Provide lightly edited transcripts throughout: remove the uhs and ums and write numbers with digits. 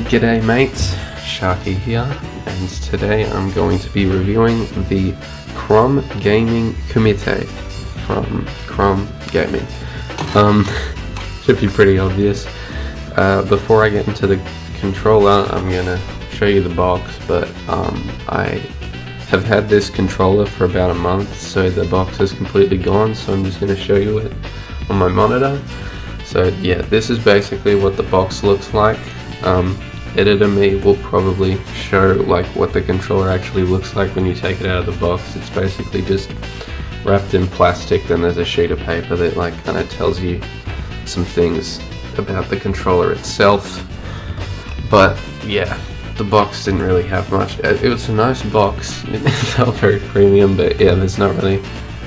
G'day mates, Sharky here, and today I'm going to be reviewing the Krom Gaming Kumite from Krom Gaming. Should be pretty obvious. Before I get into the controller, I'm gonna show you the box, but I have had this controller for about a month, so the box is completely gone, so I'm just gonna show you it on my monitor. So yeah, this is basically what the box looks like. Editor me will probably show like what the controller actually looks like when you take it out of the box. It's basically just wrapped in plastic, then there's a sheet of paper that like kind of tells you some things about the controller itself. But yeah, the box didn't really have much. It was a nice box, it felt very premium, but yeah, there's not really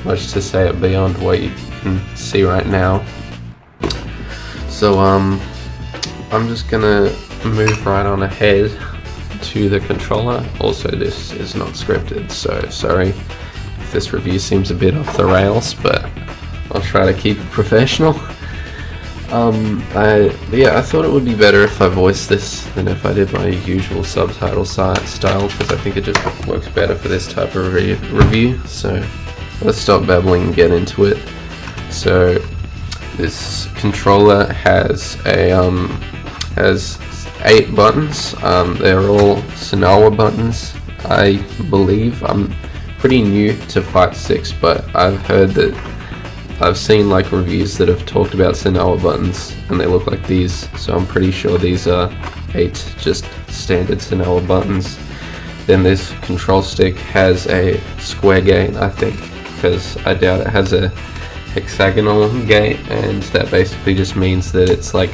much to say beyond what you can see right now. So I'm just gonna move right on ahead to the controller. Also, this is not scripted, so sorry if this review seems a bit off the rails, but I'll try to keep it professional. I thought it would be better if I voiced this than if I did my usual subtitle style, because I think it just works better for this type of review. So let's stop babbling and get into it. So this controller has has 8 buttons. They're all Sinawa buttons, I believe. I'm pretty new to Fight 6, but I've seen like reviews that have talked about Sinawa buttons and they look like these, so I'm pretty sure these are 8 just standard Sinawa buttons. Then this control stick has a square gate, I think, because I doubt it has a hexagonal gate, and that basically just means that it's like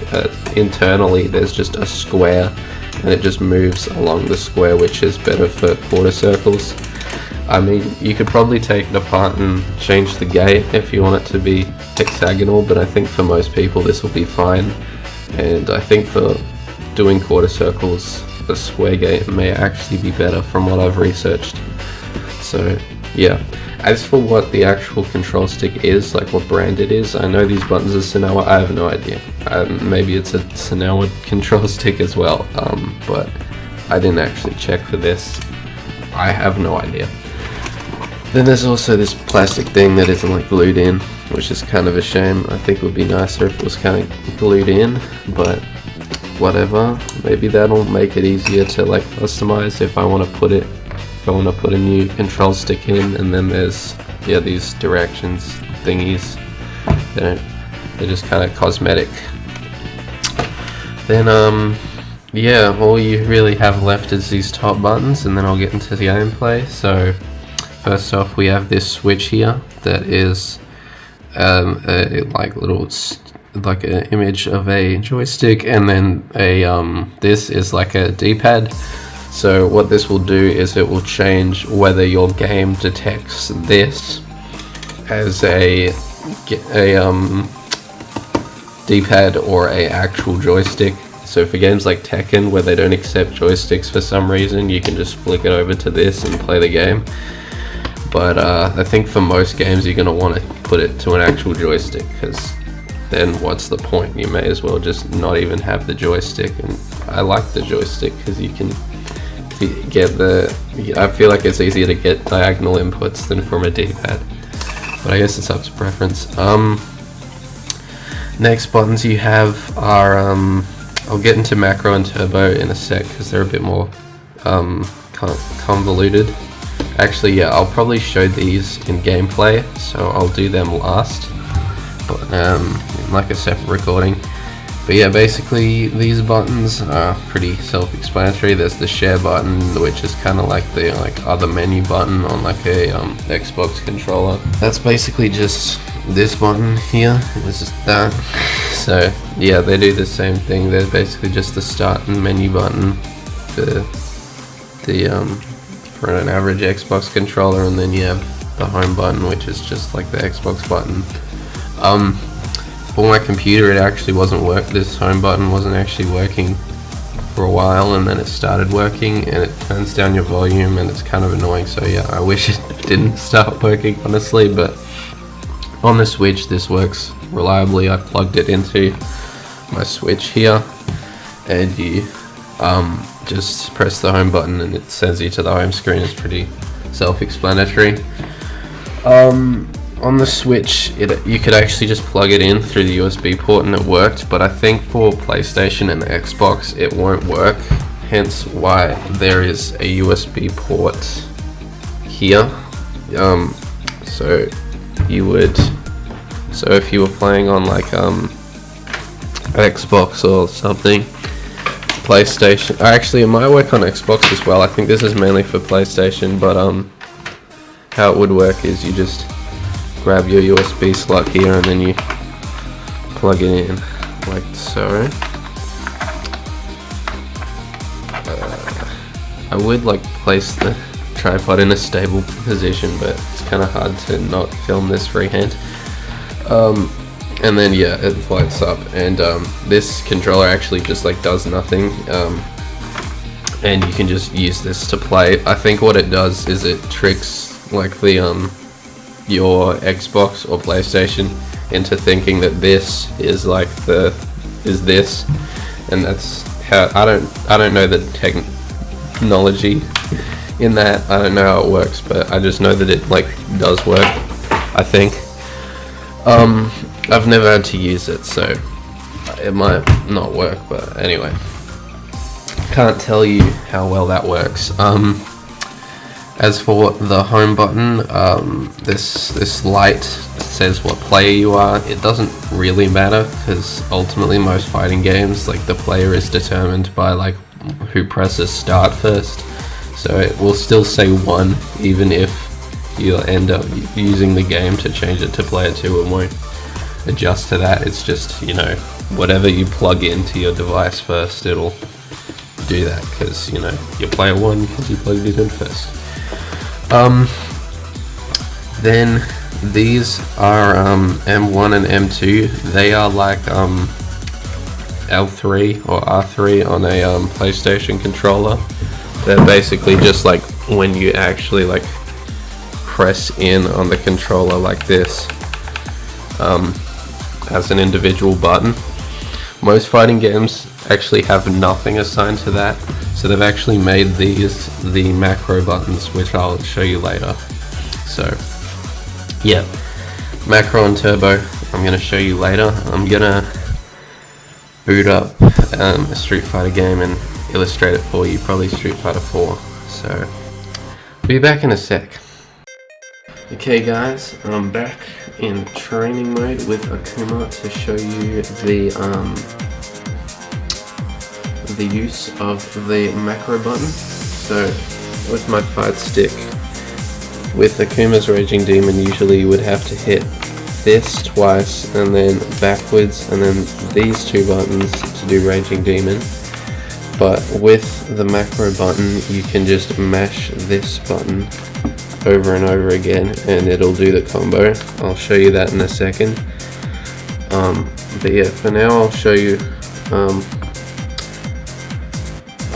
internally there's just a square and it just moves along the square, which is better for quarter circles. I mean, you could probably take it apart and change the gate if you want it to be hexagonal, but I think for most people this will be fine, and I think for doing quarter circles the square gate may actually be better from what I've researched. So yeah. As for what the actual control stick is, like what brand it is, I know these buttons are Sinawa, I have no idea. Maybe it's a Sinawa control stick as well, but I didn't actually check for this. I have no idea. Then there's also this plastic thing that isn't like glued in, which is kind of a shame. I think it would be nicer if it was kind of glued in, but whatever. Maybe that'll make it easier to like customize if I want to put a new control stick in. And then there's these directions thingies. They're just kind of cosmetic. Then all you really have left is these top buttons, and then I'll get into the gameplay. So first off, we have this switch here that is like an image of a joystick, and then this is like a D-pad. So what this will do is it will change whether your game detects this as a D-pad or a actual joystick. So for games like Tekken where they don't accept joysticks for some reason, you can just flick it over to this and play the game. But I think for most games you're going to want to put it to an actual joystick, because then what's the point? You may as well just not even have the joystick. And I like the joystick because you can I feel like it's easier to get diagonal inputs than from a D-pad, but I guess it's up to preference. Next buttons you have are I'll get into macro and turbo in a sec because they're a bit more convoluted. Actually, yeah, I'll probably show these in gameplay, so I'll do them last, but in like a separate recording. But yeah, basically these buttons are pretty self-explanatory. There's the share button, which is kind of like the other menu button on like a Xbox controller. That's basically just this button here. It's just that. So yeah, they do the same thing. They're basically just the start and menu button for an average Xbox controller, and then you have the home button, which is just like the Xbox button. For my computer, it actually wasn't this home button wasn't actually working for a while, and then it started working, and it turns down your volume, and it's kind of annoying. So yeah, I wish it didn't start working, honestly, but on the Switch this works reliably. I plugged it into my Switch here, and you just press the home button and it sends you to the home screen. It's pretty self-explanatory. On the Switch, you could actually just plug it in through the USB port and it worked, but I think for PlayStation and Xbox it won't work, hence why there is a USB port here. So if you were playing on like Xbox or something, PlayStation, actually it might work on Xbox as well. I think this is mainly for PlayStation, but how it would work is you just grab your USB slot here and then you plug it in like so. I would like place the tripod in a stable position, but it's kind of hard to not film this freehand. And then yeah, it lights up, and this controller actually just like does nothing, and you can just use this to play. I think what it does is it tricks like the your Xbox or PlayStation into thinking that this is like this, and that's how I don't know the technology in that. I don't know how it works, but I just know that it like does work, I think. I've never had to use it, so it might not work, but anyway, can't tell you how well that works. As for the home button, this light says what player you are. It doesn't really matter, because ultimately most fighting games, like the player is determined by like who presses start first, so it will still say 1 even if you'll end up using the game to change it to player 2. It won't adjust to that. It's just, you know, whatever you plug into your device first, it'll do that, because, you know, you're player 1 because you plugged it in first. Then these are M1 and M2. They are like L3 or R3 on a PlayStation controller. They're basically just like when you actually like press in on the controller like this, as an individual button. Most fighting games actually have nothing assigned to that, so they've actually made these the macro buttons, which I'll show you later. So yeah, macro and turbo I'm going to show you later. I'm going to boot up a Street Fighter game and illustrate it for you, probably Street Fighter 4. So be back in a sec. Okay guys, I'm back in training mode with Akuma to show you the use of the macro button. So with my fight stick, with Akuma's Raging Demon, usually you would have to hit this twice and then backwards and then these 2 buttons to do Raging Demon. But with the macro button you can just mash this button over and over again and it'll do the combo. I'll show you that in a second. But yeah, for now I'll show you.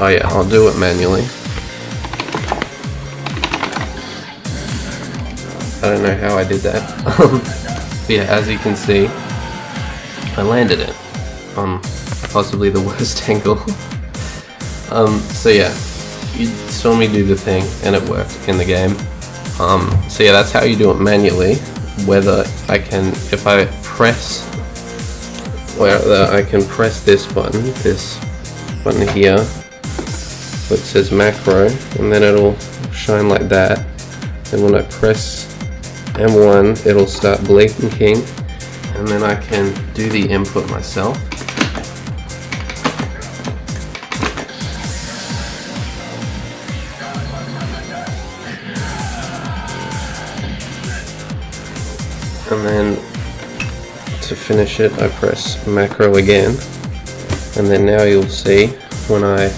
Oh yeah, I'll do it manually. I don't know how I did that. But yeah, as you can see, I landed it on possibly the worst angle. So yeah, you saw me do the thing and it worked in the game. So yeah, that's how you do it manually. Whether I can, if I press, whether I can press this button here, which says macro, and then it'll shine like that. And when I press M1, it'll start blinking, and then I can do the input myself. And then to finish it, I press macro again, and then now you'll see when I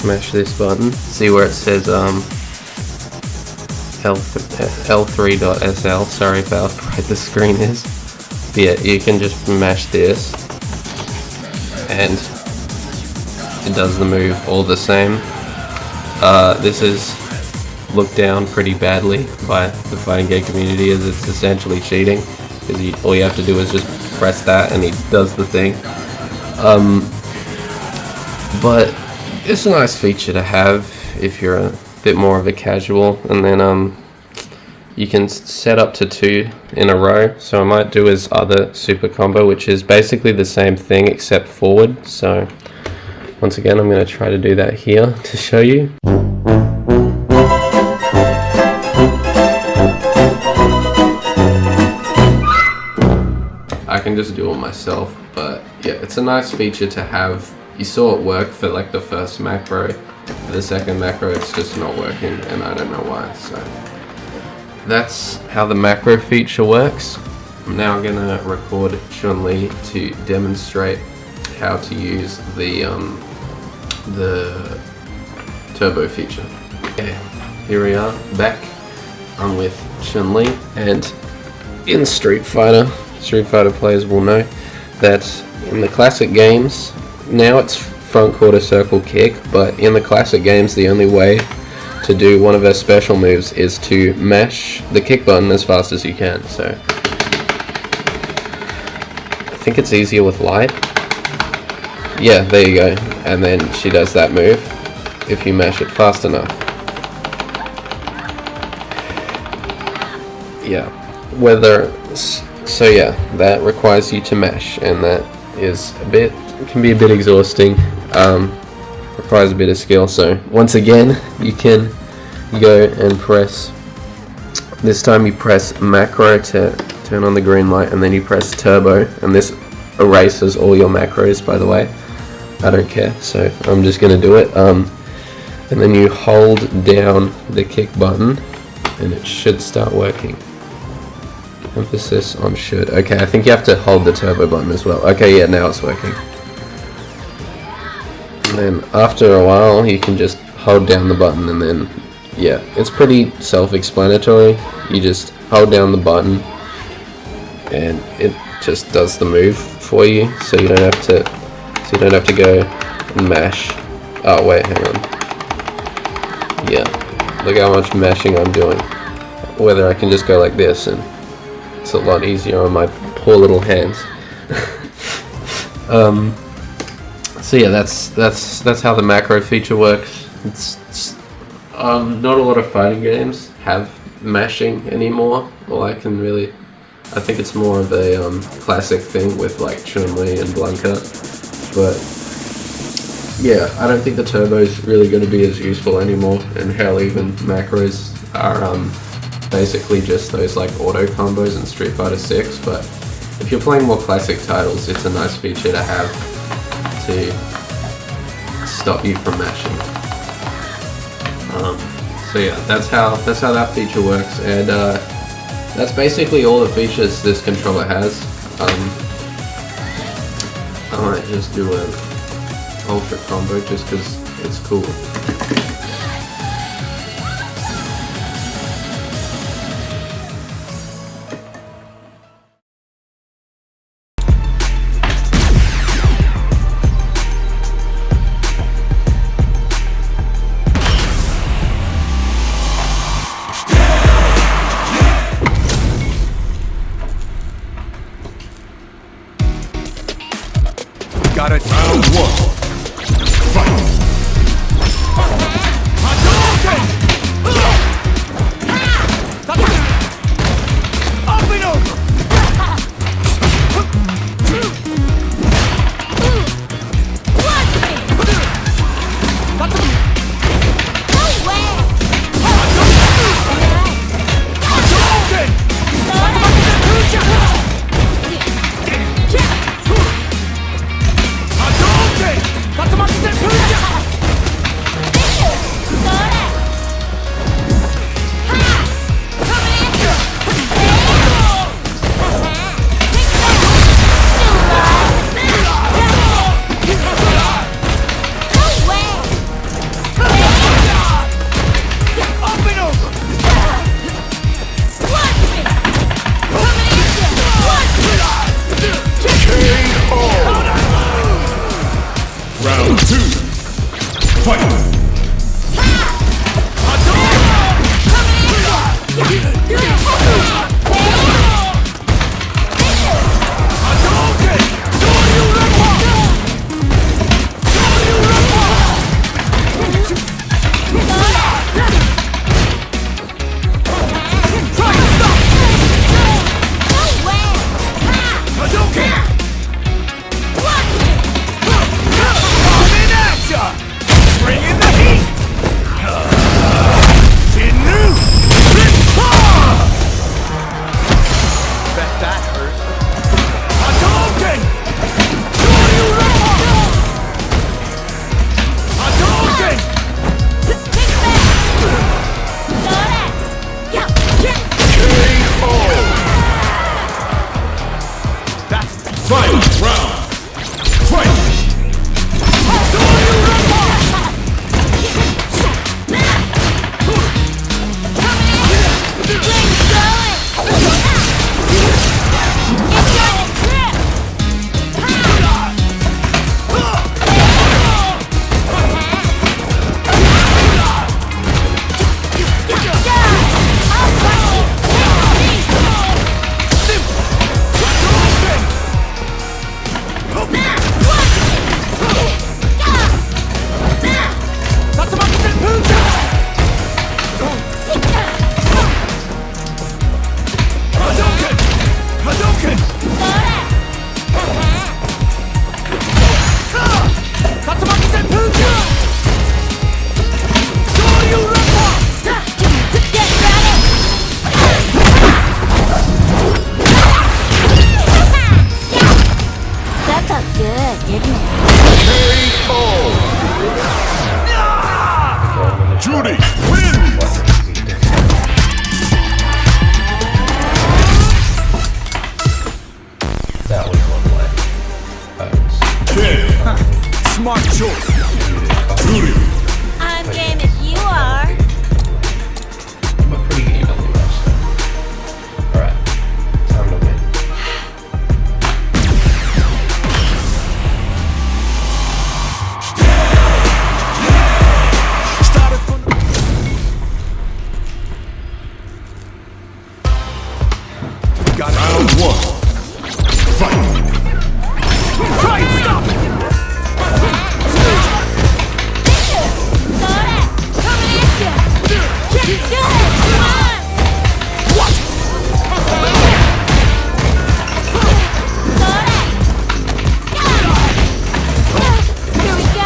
mash this button, see where it says L3.SL. sorry for how bright the screen is. But yeah, you can just mash this and it does the move all the same. This is looked down pretty badly by the fighting game community, as it's essentially cheating, because all you have to do is just press that and he does the thing. But it's a nice feature to have if you're a bit more of a casual, and then you can set up to 2 in a row. So I might do his other super combo, which is basically the same thing except forward. So once again, I'm going to try to do that here to show you. I can just do it myself, but yeah, it's a nice feature to have. You saw it work for like the first macro. For the second macro, it's just not working, and I don't know why. So that's how the macro feature works. I'm now gonna record Chun-Li to demonstrate how to use the turbo feature. Okay, here we are back. I'm with Chun-Li, and in Street Fighter players will know that in the classic games, now it's front quarter circle kick, but in the classic games the only way to do one of her special moves is to mash the kick button as fast as you can. So I think it's easier with light. Yeah, there you go. And then she does that move if you mash it fast enough. Yeah, so yeah, that requires you to mash, and that is can be a bit exhausting. Requires a bit of skill. So once again, you can go and press. This time you press macro to turn on the green light, and then you press turbo, and this erases all your macros, by the way. I don't care, so I'm just gonna do it. And then you hold down the kick button, and it should start working. Emphasis on should. Okay, I think you have to hold the turbo button as well. Okay, yeah, now it's working. And then after a while, you can just hold down the button, and then, yeah, it's pretty self-explanatory. You just hold down the button, and it just does the move for you, so you don't have to go and mash. Oh wait, hang on. Yeah, look how much mashing I'm doing. Whether I can just go like this, and it's a lot easier on my poor little hands. So yeah, that's how the macro feature works. It's not a lot of fighting games have mashing anymore. I think it's more of a classic thing with like Chun-Li and Blanca. But yeah, I don't think the turbo is really going to be as useful anymore, and hell, even macros are basically just those like auto combos in Street Fighter 6. But if you're playing more classic titles, it's a nice feature to have to stop you from mashing. So yeah, that's how that feature works, and that's basically all the features this controller has. I might just do an ultra combo just because it's cool. Got it. Round 1. Fight. Round 2. Fight. Judy wins! That was one way. Smart choice. Judy. I'm game if you are. I'm a pretty evenly matched. Alright, time to win. Started from got round one. Fight. Try and stop it. Coming at you. Good. Come on. What? Here we go.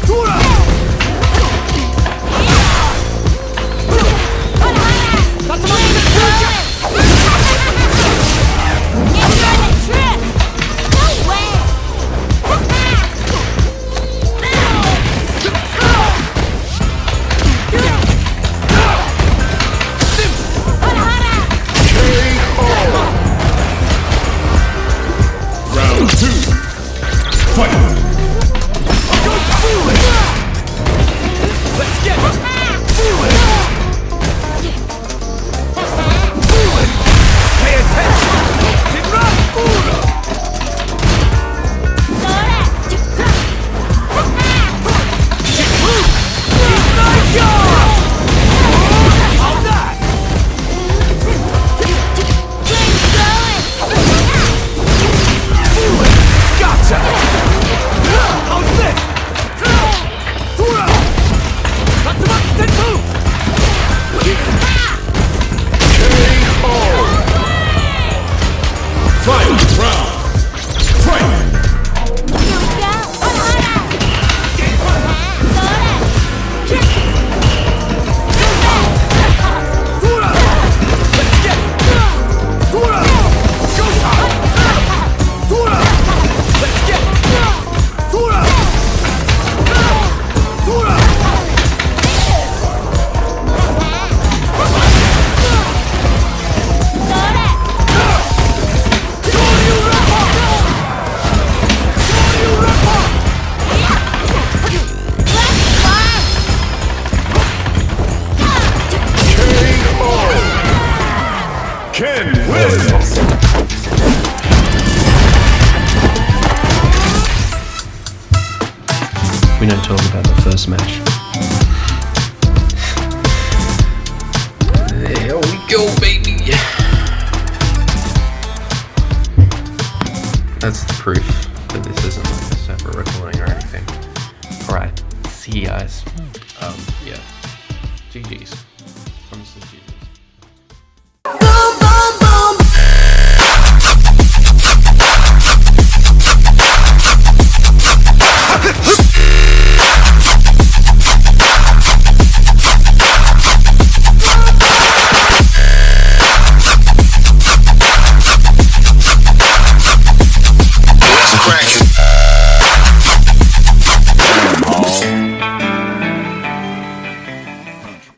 Dura. Round two. Fight. Let's get it. Pay attention. Gotcha. How's this? Dura. Final round. Fight. Dura. Let's get it. Dura. Go time. Dura. Let's get it. Dura. Dura. Ken wins! We don't talk about the first match. There we go, baby! That's the proof that this isn't like a separate recording or anything. Alright, see you guys. Yeah. GG's.